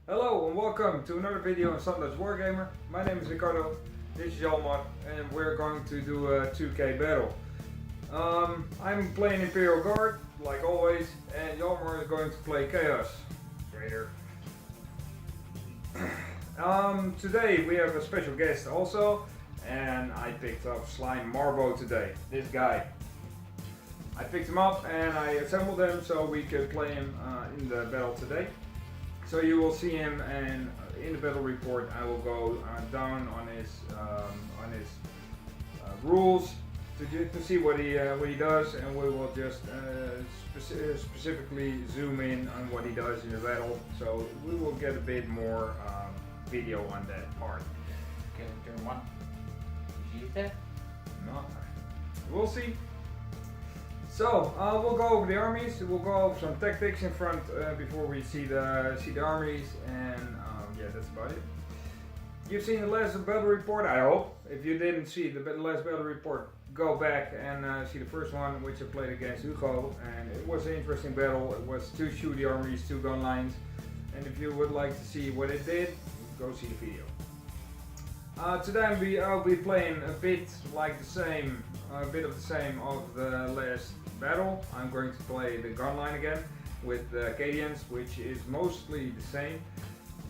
Hello and welcome to another video on Sunday's Wargamer. My name is Ricardo, this is Jalmar, and we're going to do a 2K battle. I'm playing Imperial Guard, like always, and Jalmar is going to play Chaos Raider. Today we have a special guest also, and I picked up Slime Marbo today, this guy. I picked him up and I assembled him so we could play him in the battle today. So you will see him, and in the battle report I will go down on his rules to see what he does, and we will just specifically zoom in on what he does in the battle. So we will get a bit more video on that part. Okay, turn one. You see that? No, we'll see. So we'll go over the armies. We'll go over some tactics in front before we see the armies, and yeah, that's about it. You've seen the last battle report, I hope. If you didn't see the last battle report, go back and see the first one, which I played against Hugo, and it was an interesting battle. It was 2 shooty armies, 2 gun lines, and if you would like to see what it did, go see the video. Today I'll be playing a bit like the same, a bit of the same of the last battle. I'm going to play the gun line again with the Acadians, which is mostly the same,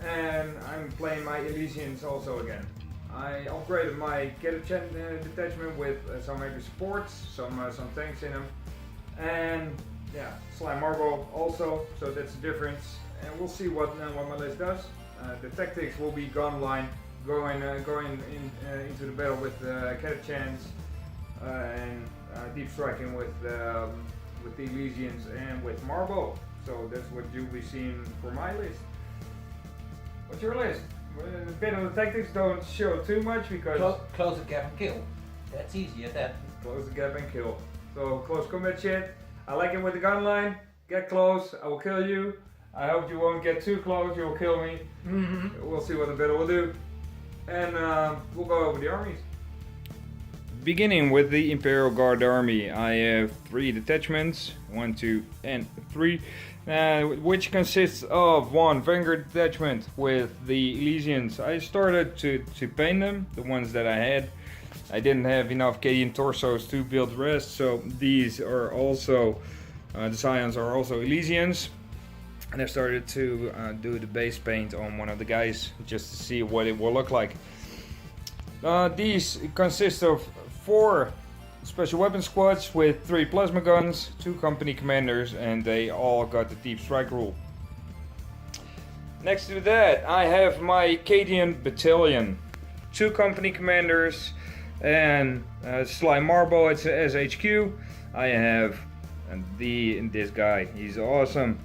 and I'm playing my Elysians also again. I upgraded my Ketachan detachment with some heavy supports, some tanks in them, and yeah, Slime Marbo also, so that's the difference, and we'll see what my list does. The tactics will be gun line, going into the battle with Ketachans, and deep striking with the Elysians and with Marbo. So that's what you'll be seeing for my list. What's your list? A bit of the tactics don't show too much because Close the gap and kill. That's easy at that. close the gap and kill. So close combat shit. I like it with the gun line. Get close, I will kill you. I hope you won't get too close, you will kill me. We'll see what the battle will do. And we'll go over the armies. Beginning with the Imperial Guard army, I have 3 detachments, 1, 2, and 3, which consists of 1 Vanguard detachment with the Elysians. I started to paint them, the ones that I had. I didn't have enough Acadian torsos to build the rest, so these are also, the Scions are also Elysians. And I started to do the base paint on one of the guys just to see what it will look like. These consist of 4 special weapon squads with 3 plasma guns, 2 company commanders, and they all got the deep strike rule. Next to that I have my Acadian battalion, 2 company commanders, and Slime Marbo as HQ. I have this guy, he's awesome.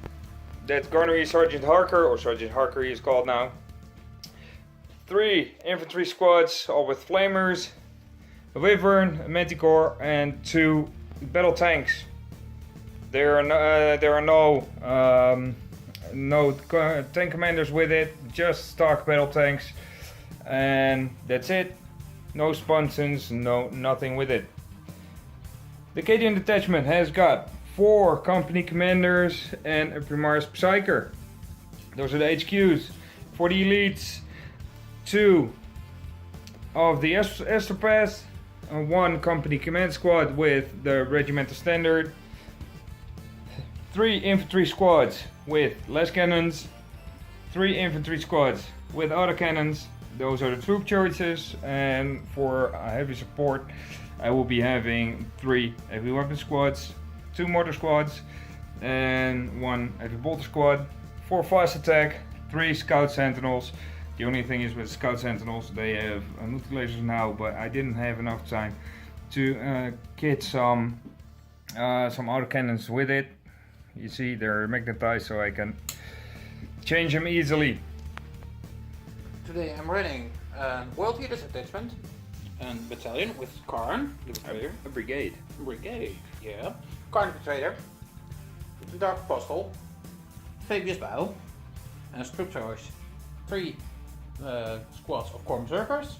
That's Garnery Sergeant Harker, or Sergeant Harker he is called now. 3 infantry squads, all with flamers, a Wyvern, a Manticore, and 2 battle tanks. There are no tank commanders with it, just stock battle tanks, and that's it. No sponsons, nothing with it. The Acadian detachment has got 4 company commanders and a Primaris Psyker. Those are the HQs. For the elites, 2 of the Astra, 1 company command squad with the regimental standard, 3 infantry squads with less cannons, 3 infantry squads with autocannons. Those are the troop choices, and for heavy support I will be having 3 heavy weapon squads, 2 mortar squads, and 1 heavy bolter squad. 4 fast attack, 3 scout sentinels. The only thing is with scout sentinels, they have multi-lasers now, but I didn't have enough time to kit some autocannons with it. You see, they're magnetized, so I can change them easily. Today I'm running a World Leaders detachment, a battalion with Karn, the betrayer. A brigade. Brigade, yeah. Karn the betrayer, the Dark Apostle, Fabius Bow, and as troop choice 3 squads of Core Berserkers,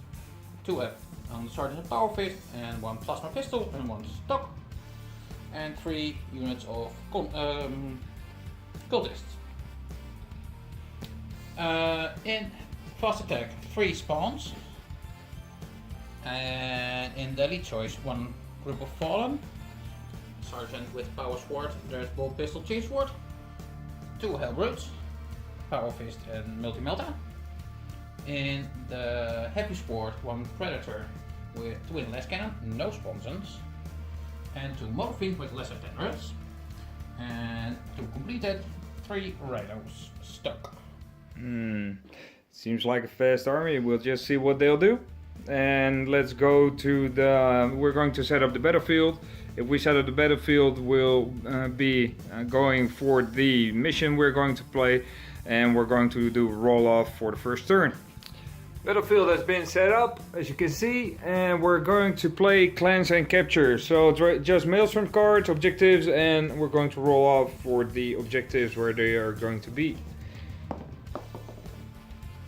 2 on the Sergeant Power Fist, and 1 plasma pistol and 1 stock, and 3 units of cultists. In fast attack, 3 spawns. And in daily choice, 1 group of fallen. Sergeant with power sword, there's bolt pistol, chief sword. 2 hellbrutes, power fist and multi-melta. In the heavy sword, 1 predator with twin less cannon, no sponsons. And 2 motor fiend with lesser tenors. And to complete it, 3 rhinos stuck. Seems like a fast army. We'll just see what they'll do. And let's go to the... we're going to set up the battlefield. If we set up the battlefield, we'll be going for the mission we're going to play. And we're going to do a roll-off for the first turn. Battlefield has been set up, as you can see, and we're going to play clans and capture. So just maelstrom cards, objectives, and we're going to roll off for the objectives where they are going to be.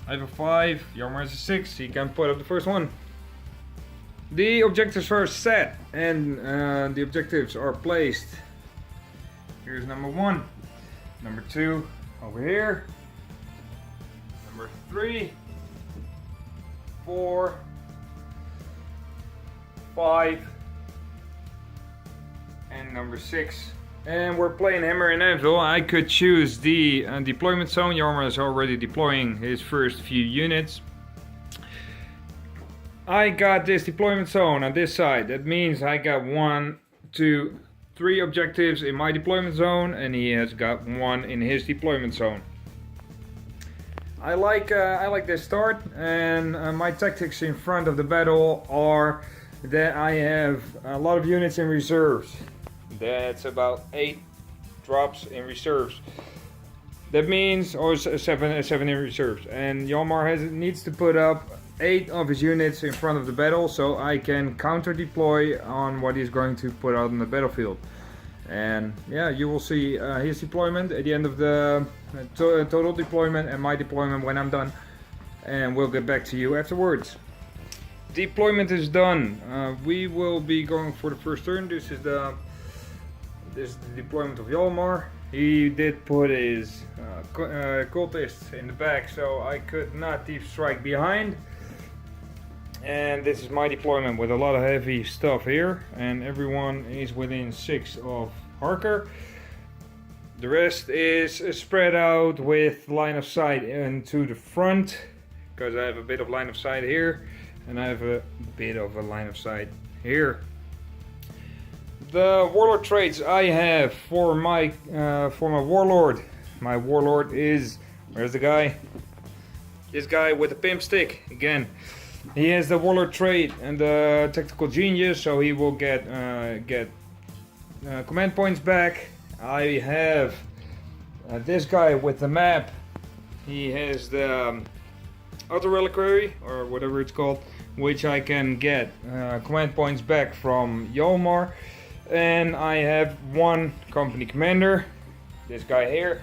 I have a 5, Yarmar has a 6, he can put up the first one. The objectives are set, and the objectives are placed. Here's number 1, number 2 over here, number 3, 4, 5, and number 6. And we're playing Hammer and Anvil. I could choose the deployment zone. Yarmar is already deploying his first few units. I got this deployment zone on this side. That means I got 1, 2, 3 objectives in my deployment zone, and he has got 1 in his deployment zone. I like this start, and my tactics in front of the battle are that I have a lot of units in reserves. That's about 8 drops in reserves. That means, or 7 in reserves. And Yarmar needs to put up 8 of his units in front of the battle, so I can counter deploy on what he's going to put out on the battlefield. And yeah, you will see his deployment at the end of the total deployment and my deployment when I'm done. And we'll get back to you afterwards. Deployment is done. We will be going for the first turn. This is the deployment of Yarmar. He did put his cultists in the back, so I could not deep strike behind. And this is my deployment with a lot of heavy stuff here, and everyone is within 6 of Harker. The rest is spread out with line of sight into the front, because I have a bit of line of sight here, and I have a bit of a line of sight here. The warlord traits I have for my warlord. My warlord is, where's the guy? This guy with the pimp stick again. He has the warlord trait and the tactical genius, so he will get command points back. I have this guy with the map. He has the auto reliquary, or whatever it's called, which I can get command points back from Yarmar. And I have 1 company commander, this guy here,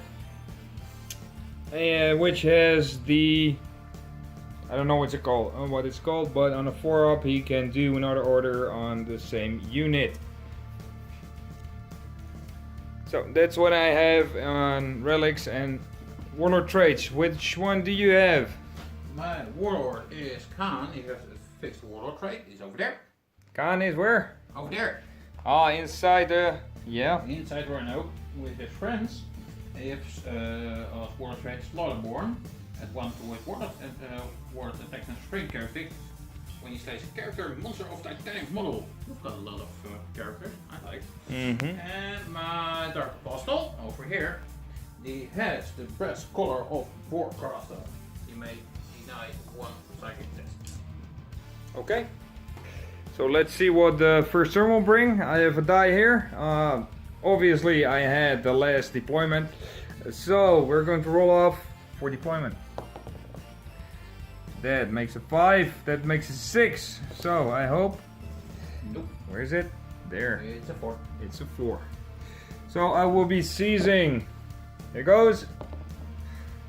which has the, I don't know what it's called, but on a 4-up he can do another order on the same unit. So that's what I have on relics and warlord traits. Which one do you have? My warlord is Khan. He has a fixed warlord trait. He's over there. Khan is where? Over there. Ah, inside the... yeah. Inside Rhino with his friends. He has warlord trait Slaughterborn. At 1 to his warlord attacks and spring character. When he slays a character, monster of Titanic model. We've got a lot of characters I like. And my Dark Apostle over here. He has the brass collar of Warcaster. He may deny 1 psychic test. Okay. So let's see what the first turn will bring. I have a die here. Obviously I had the last deployment. So we're going to roll off for deployment. That makes a 5. That makes a 6. So I hope. Nope. Where is it? There. It's a 4. It's a 4. So I will be seizing. Here goes.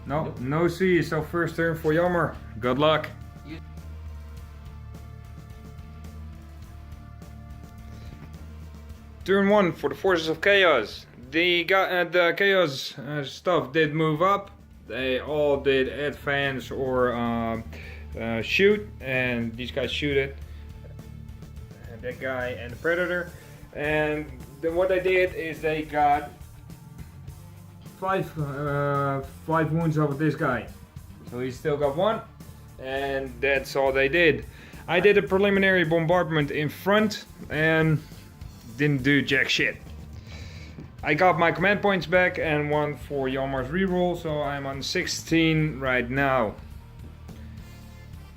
No, Nope. no seize. So first turn for Yarmar. Good luck. Turn 1 for the Forces of Chaos. The Chaos stuff did move up. They all did advance or shoot, and these guys shoot it. And that guy and the predator. And then what they did is they got five wounds over this guy. So he still got one, and that's all they did. I did a preliminary bombardment in front and didn't do jack shit. I got my command points back and one for Hjalmar's reroll, so I'm on 16 right now.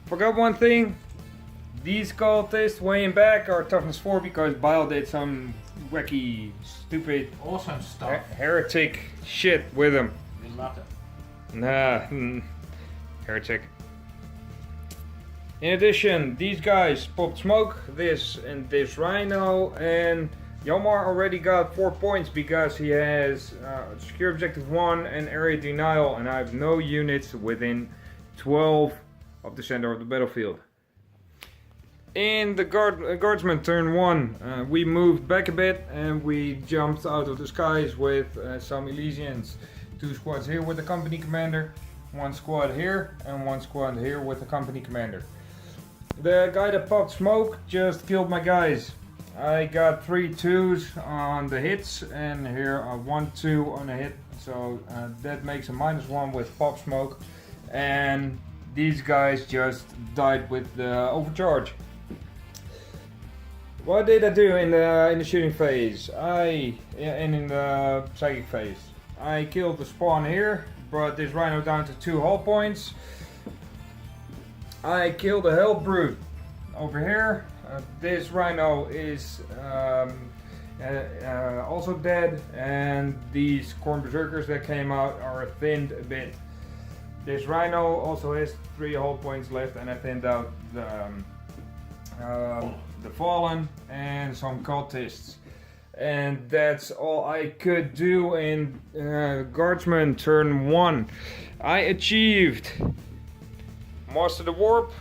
Forgot one thing. These cultists way in back are toughness 4 because Bile did some wacky, stupid, Awesome stuff. heretic shit with them. We love it. Nah, heretic. In addition, these guys popped smoke, this and this rhino, and Hjalmar already got 4 points because he has secure objective 1 and area denial, and I have no units within 12 of the center of the battlefield. In the guardsman turn 1, we moved back a bit and we jumped out of the skies with some Elysians. 2 squads here with the company commander, 1 squad here, and 1 squad here with the company commander. The guy that popped smoke just killed my guys. I got 3 2s on the hits and here 1 2 on a hit, so that makes a -1 with pop smoke, and these guys just died with the overcharge. What did I do in the shooting phase? And in the psychic phase, I killed the spawn here, brought this rhino down to 2 hull points. I killed a hell brute over here. This rhino is also dead, and these corn berserkers that came out are thinned a bit. This rhino also has 3 hull points left, and I thinned out the fallen and some cultists. And that's all I could do in guardsman turn 1. I achieved Master the Warp.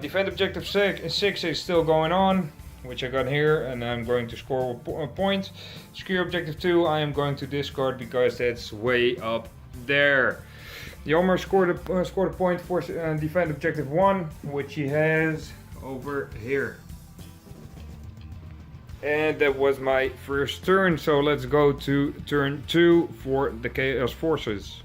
Defend objective 6 is still going on, which I got here, and I'm going to score a point. Secure objective 2 I am going to discard because that's way up there. Hjalmar scored a point for defend objective 1, which he has over here. And that was my first turn, so let's go to turn 2 for the Chaos Forces.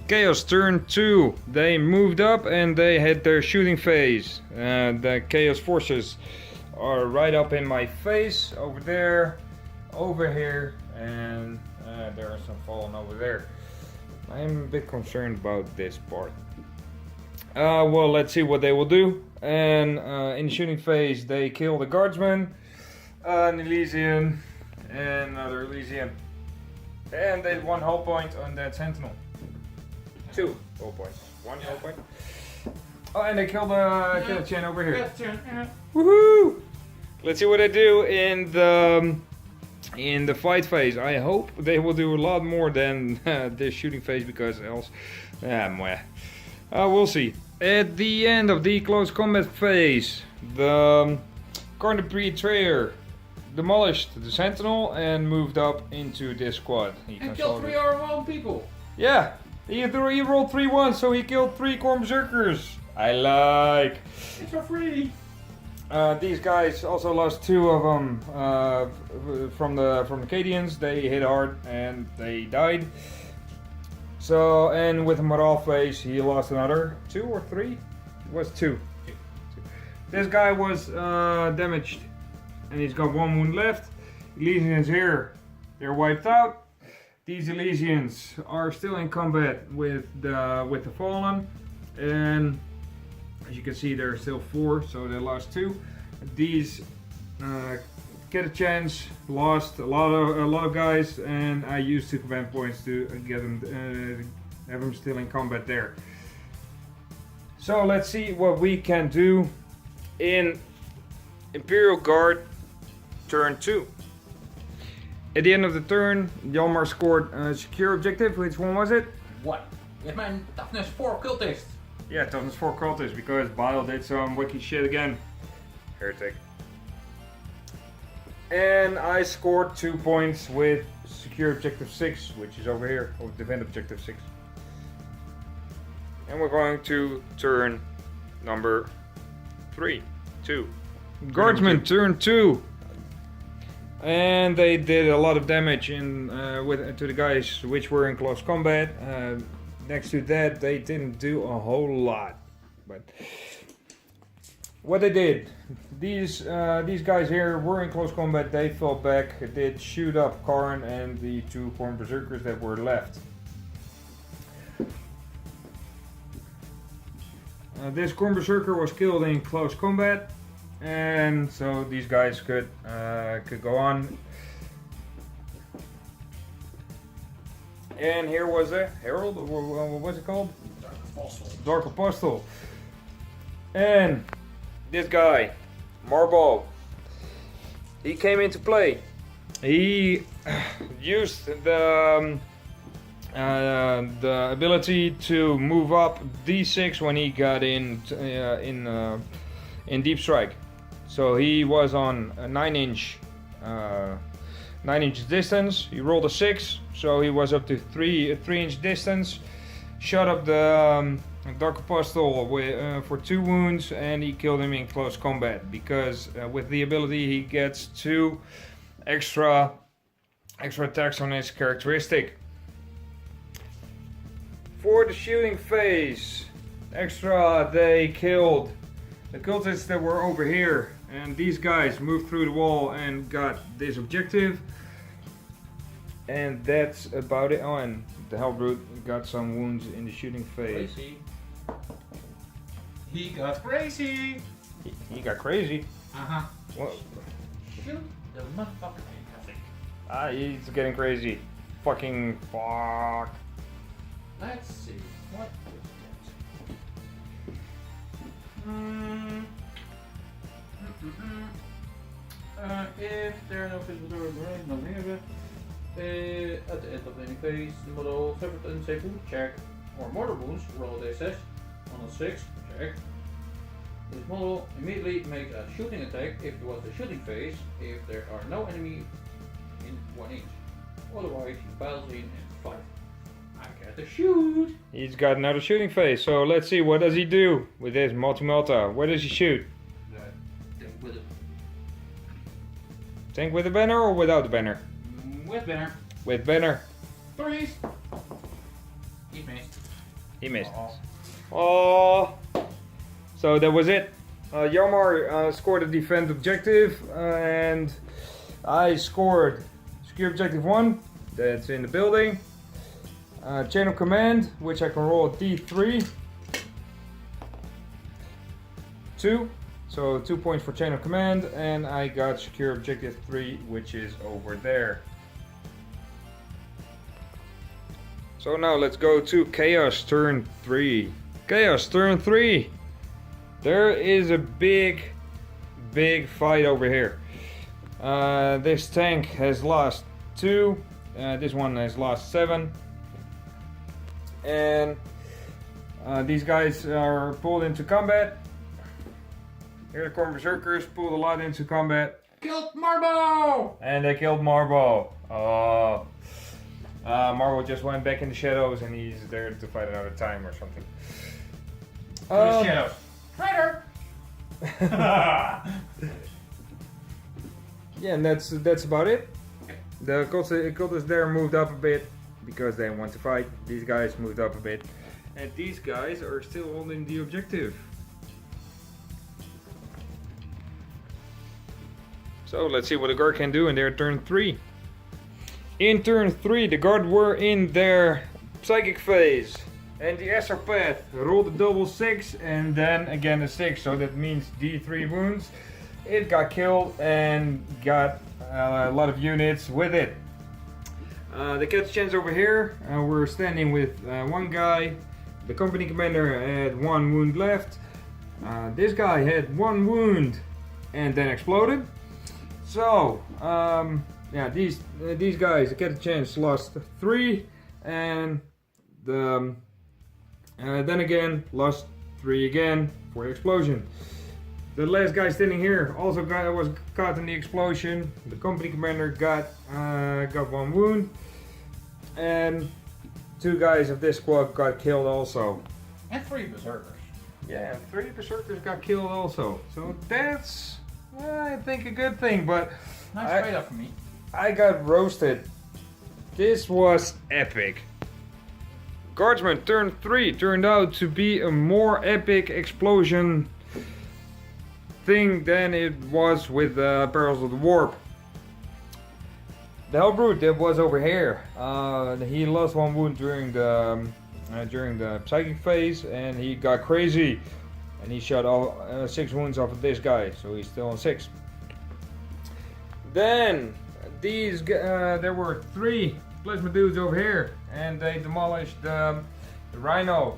Chaos turn 2, they moved up and they had their shooting phase. The Chaos Forces are right up in my face, over there, over here, and there are some fallen over there. I'm a bit concerned about this part. Well, let's see what they will do. And in the shooting phase, they kill the guardsman, an Elysian, and another Elysian. And they had 1 hull point on that sentinel. 2 hull points. 1 hull point. Oh, and they killed a Chen over here. Woohoo! Let's see what they do in the fight phase. I hope they will do a lot more than this shooting phase, because else, we'll see. At the end of the close combat phase, the Corner Betrayer demolished the Sentinel and moved up into this squad. And killed 3 of our own people. Yeah, he rolled 3 1, so he killed 3 Corn Berserkers. I like. It's for free. These guys also lost 2 of them from the Cadians. They hit hard and they died. So, and with the morale phase, he lost another 2 or 3. It was 2. This guy was damaged, and he's got 1 wound left. Elysians here, they're wiped out. These Elysians are still in combat with the Fallen, and as you can see, there are still 4, so they lost 2. These get a chance, lost a lot of guys, and I used 2 command points to get them, have them still in combat there. So let's see what we can do in Imperial Guard turn 2. At the end of the turn, Hjalmar scored a secure objective. Which one was it? 1. With mijn toughness 4 cultist. Yeah, toughness 4 cultists because Bile did some wicked shit again. Heretic. And I scored 2 points with secure objective 6, which is over here, or defend objective 6. And we're going to turn number 3, 2. Guardsmen, turn 2. And they did a lot of damage in to the guys which were in close combat. Next to that, they didn't do a whole lot. But what they did, these guys here were in close combat. They fell back, did shoot up Karn and the 2 Khorne berserkers that were left. This Khorne berserker was killed in close combat, and so these guys could go on. And here was a herald, or what was it called? Dark Apostle. Dark Apostle. And this guy, Marble, he came into play. He used the ability to move up D6 when he got in deep strike. So he was on a 9-inch distance. He rolled a 6, so he was up to 3-inch distance. Shot up the Dark Apostle for 2 wounds, and he killed him in close combat because with the ability he gets 2 extra attacks on his characteristic. For the shooting phase, they killed the cultists that were over here, and these guys moved through the wall and got this objective. And that's about it. Oh, and the Hellbrute got some wounds in the shooting phase. Crazy. He got crazy. He got crazy. Uh-huh. What? Shoot the motherfucker, I think. He's getting crazy. Fucking fuck. Let's see. What was that? If there are no physical doors, nothing of it. At the end of any phase, the model suffered an unsafe wound check or mortal wounds, roll a d6. On a 6, check. This model immediately makes a shooting attack if it was the shooting phase, if there are no enemy in 1 inch. Otherwise, he piles in and fight. I get to shoot! He's got another shooting phase, so let's see, what does he do with this multi-multa? Where does he shoot? Tank with it. Tank with a banner or without the banner? With banner. With banner. 3s. He missed. He missed. Oh. Oh. So that was it. Yamar scored a defend objective, and I scored secure objective 1. That's in the building. Chain of command, which I can roll a D3. 2. So 2 points for chain of command, and I got secure objective 3, which is over there. So now let's go to Chaos turn 3. Chaos turn 3. There is a big fight over here. This tank has lost 2. This one has lost 7. And these guys are pulled into combat. Here the Khorne berserkers pulled a lot into combat. Killed Marbo! And they killed Marbo. Oh. Marbo just went back in the shadows and he's there to fight another time or something. The shadows. Traitor! Yeah, and that's about it. The cultists there moved up a bit because they want to fight. These guys moved up a bit. And these guys are still holding the objective. So let's see what the guard can do in their turn 3. In turn 3, the guard were in their psychic phase. And the Astra path rolled a double 6 and then again a 6. So that means D3 wounds. It got killed and got a lot of units with it. The Catechans over here were standing with 1 guy. The company commander had 1 wound left. This guy had 1 wound and then exploded. So, yeah, these guys, the Catechans, lost 3, and the then again lost 3 again for the explosion. The last guy standing here also was caught in the explosion. The company commander got 1 wound, and 2 guys of this squad got killed also. And 3 berserkers. Yeah, 3 berserkers got killed also. So that's, I think, a good thing. But Nice trade-off for me. I got roasted. This was epic. Guardsman turn 3 turned out to be a more epic explosion thing than it was with Perils of the Warp. The Hellbrute that was over here, he lost 1 wound during the psychic phase, and he got crazy, and he shot all 6 wounds off of this guy, so he's still on 6. Then there were 3 plasma dudes over here, and they demolished the Rhino,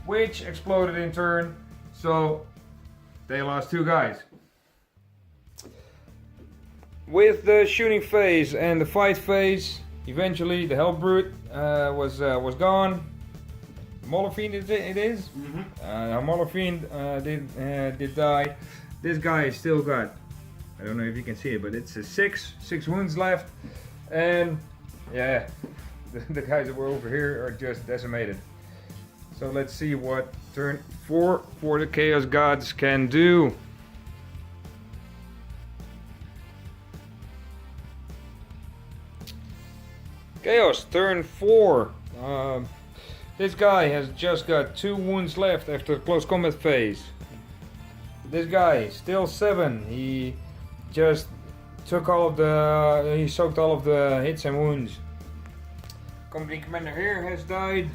which exploded in turn, so they lost 2 guys. With the shooting phase and the fight phase, eventually the Hellbrute was gone. Mauler-Fiend it is. Mauler-Fiend did die. This guy still got, I don't know if you can see it, but it's a 6 wounds left, and yeah, the guys that were over here are just decimated. So let's see what turn 4 for the Chaos Gods can do. Chaos turn 4. This guy has just got 2 wounds left after the close combat phase. This guy still 7. He just took he soaked all of the hits and wounds. Company commander here has died.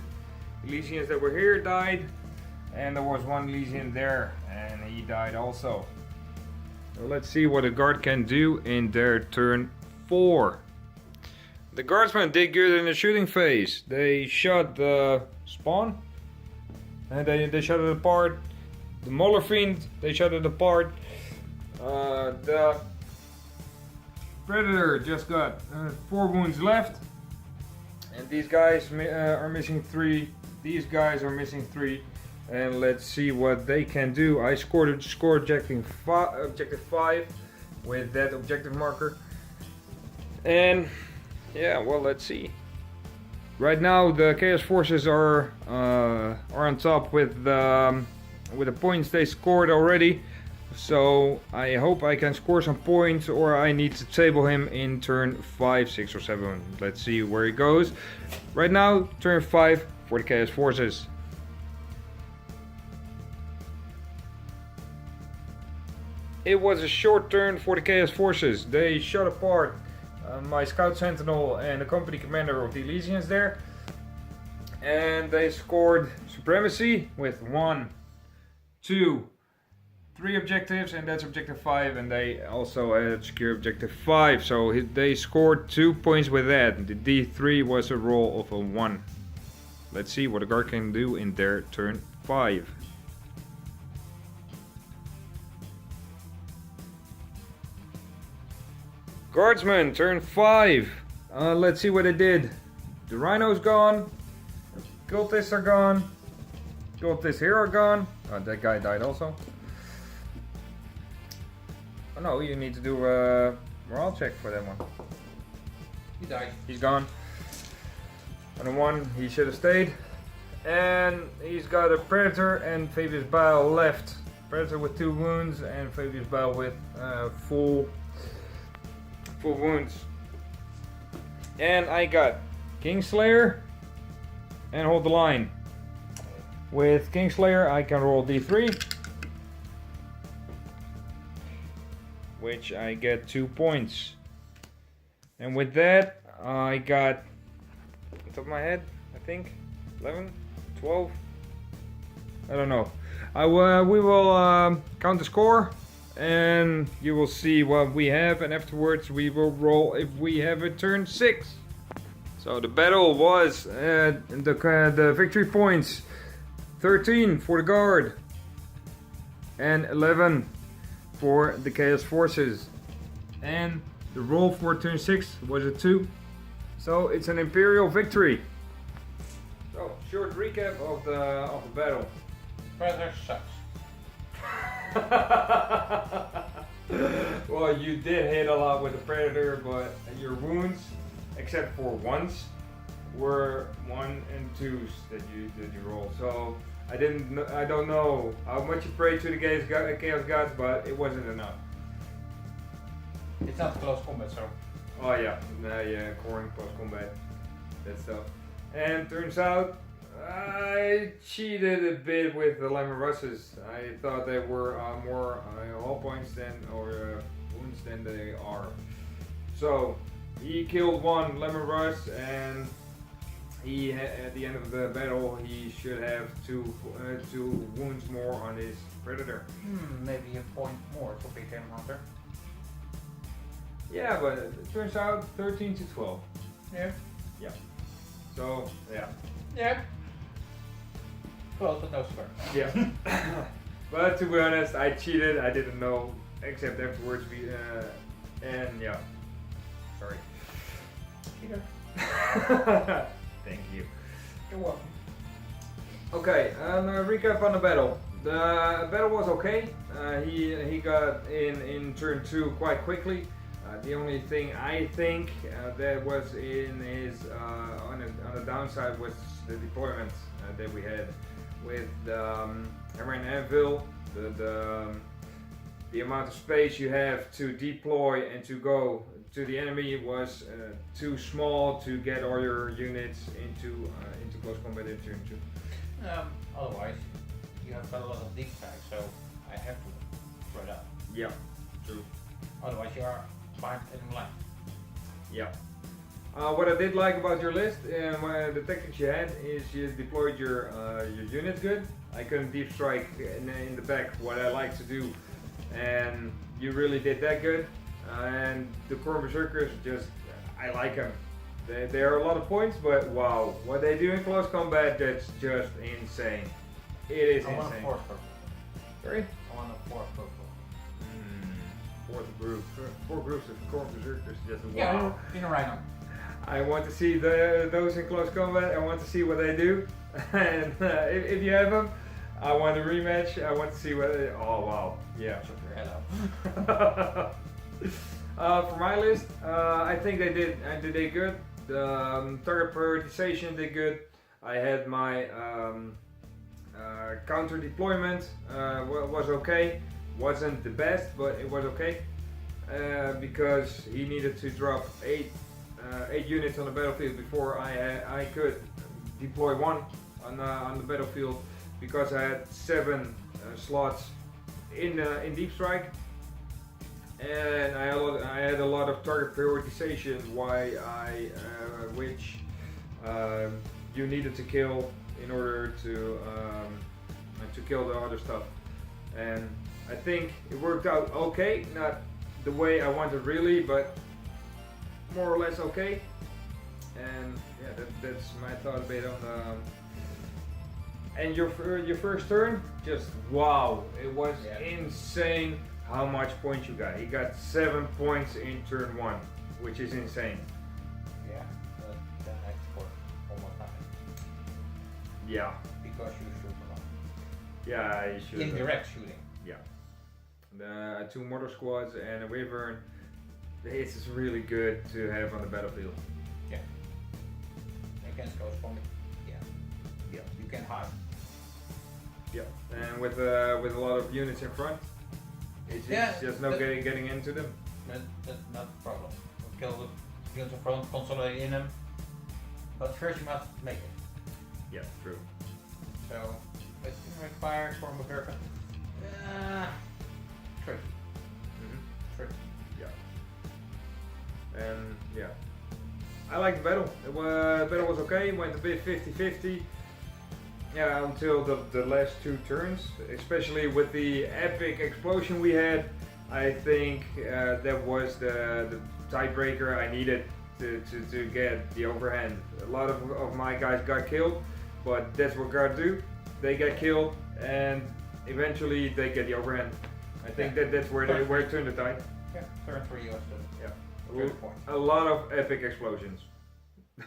Elysians that were here died, and there was 1 Elysian there, and he died also. So let's see what a guard can do in their turn 4. The guardsmen did good in the shooting phase. They shot the spawn, and they shot it apart. The Mauler-Fiend, they shot it apart. The Predator just got 4 wounds left, and these guys are missing 3. These guys are missing 3, and let's see what they can do. I scored objective 5 with that objective marker, and yeah, well, let's see. Right now, the Chaos Forces are on top with the points they scored already. So I hope I can score some points, or I need to table him in turn 5, 6, or 7. Let's see where he goes. Right now, turn 5 for the Chaos Forces. It was a short turn for the Chaos Forces. They shot apart my Scout Sentinel and the company commander of the Elysians there, and they scored supremacy with 1, 2, 3 objectives, and that's objective 5, and they also had secure objective 5, so they scored 2 points with that. The D3 was a roll of a 1. Let's see what a guard can do in their turn 5. Guardsmen, turn 5. Let's see what they did. The Rhino's gone. Cultists are gone. Cultists here are gone. Oh, that guy died also. Oh no, you need to do a morale check for that one. He died. He's gone. On the 1, he should have stayed. And he's got a Predator and Fabius Bile left. Predator with 2 wounds and Fabius Bile with full wounds. And I got Kingslayer and Hold the Line. With Kingslayer I can roll D3, which I get 2 points. And with that I got, on top of my head, I think 11, 12, I don't know. We will count the score, and you will see what we have, and afterwards we will roll if we have a turn 6. So the battle was the victory points: 13 for the guard and 11 for the Chaos Forces, and the roll for turn 6 was a 2. So it's an Imperial victory. So short recap of the battle. Predator sucks. Well, you did hit a lot with the Predator, but your wounds, except for ones, were 1 and 2s that you rolled. So I don't know how much you prayed to the Chaos Gods, but it wasn't enough. It's not close combat, so. Oh yeah, coring plus combat, that stuff. And turns out I cheated a bit with the Lemon Russes. I thought they were more hull points wounds than they are. So he killed one Lemon Russ, and he at the end of the battle he should have two wounds more on his Predator. Maybe a point more to become Hunter. Yeah, but it turns out 13 to 12. Yeah. Yeah. So yeah. Yeah. Close but no square. Yeah. But to be honest, I cheated. I didn't know, except afterwards. And yeah. Sorry. Cheater. Thank you. You're welcome. Okay, recap on the battle. The battle was okay. He got in turn 2 quite quickly. The only thing I think that was in his on the downside was the deployment that we had with Hammer and Anvil. The amount of space you have to deploy and to go to the enemy was too small to get all your units into close combat in turn 2. Otherwise, you have got a lot of deep strikes, so I have to spread out. Yeah, true. Otherwise, you are behind enemy line. Yeah. What I did like about your list and the tactics you had is you deployed your units good. I couldn't deep strike in the back, what I like to do, and you really did that good. And the core berserkers, I like them. They are a lot of points, but wow, what they do in close combat, that's just insane. It is insane. I want a fourth purple. Sorry? I want a fourth purple. Fourth group. 4 groups of core berserkers, just wow. Yeah, in a rhino. I want to see those in close combat. I want to see what they do, and if you have them, I want a rematch. I want to see what. Oh wow, yeah. Shut your head up. For my list, I think they did good. The target prioritization did good. I had my counter deployment was okay. Wasn't the best, but it was okay because he needed to drop 8 units on the battlefield before I could deploy one on the battlefield, because I had 7 slots in deep strike, and I had a lot of target prioritization which you needed to kill in order to kill the other stuff, and I think it worked out okay. Not the way I wanted really, but more or less okay. And yeah, that's my thought a bit on the. And your first turn, just wow! It was insane how much points you got. He got 7 points in turn 1, which is insane. Yeah, but then I scored almost nothing. Yeah. Because you shoot a lot. Yeah, I should. Indirect shooting. Yeah. The 2 mortar squads and a wyvern. This is really good to have on the battlefield. Yeah. Against ghost bombing. Yeah. Yeah. You can hide. Yeah. And with a lot of units in front, it's just no getting into them. That's not the problem. We'll kill the units in front, consolidate in them. But first you must make it. Yeah, true. So, let's require for Berserker. Tricky. Tricky. Yeah. And yeah, I like the battle. The battle was okay. Went a bit 50-50. Yeah, until the last 2 turns, especially with the epic explosion we had. I think that was the tiebreaker I needed to get the overhand. A lot of my guys got killed, but that's what God do. They get killed, and eventually they get the overhand. I think that's where it turned the tide. Yeah, turn 3 was the Yeah, a lot of epic explosions.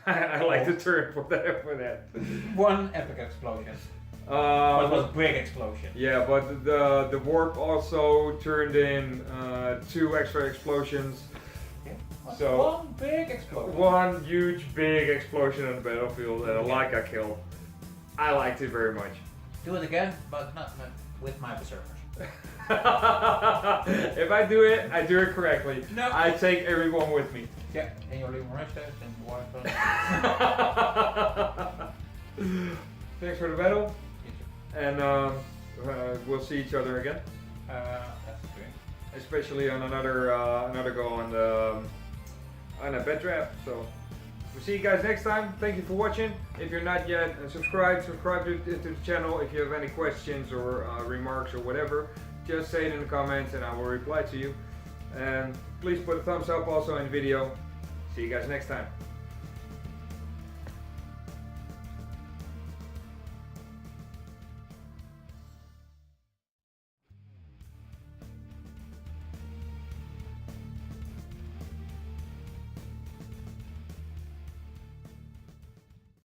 I like the turn for that. 1 epic explosion. But it was a big explosion. Yeah, but the warp also turned in 2 extra explosions. Yeah. So One big explosion. one huge big explosion on the battlefield that I killed. I liked it very much. Do it again, but not with my berserkers. If I do it correctly. No. I take everyone with me. Yeah, and your living rest test and wife. Thanks for the battle, and we'll see each other again. That's okay. Especially on another go on a bed draft. So we'll see you guys next time. Thank you for watching. If you're not yet, subscribe to the channel. If you have any questions or remarks or whatever, just say it in the comments and I will reply to you. And please put a thumbs up also in the video. See you guys next time.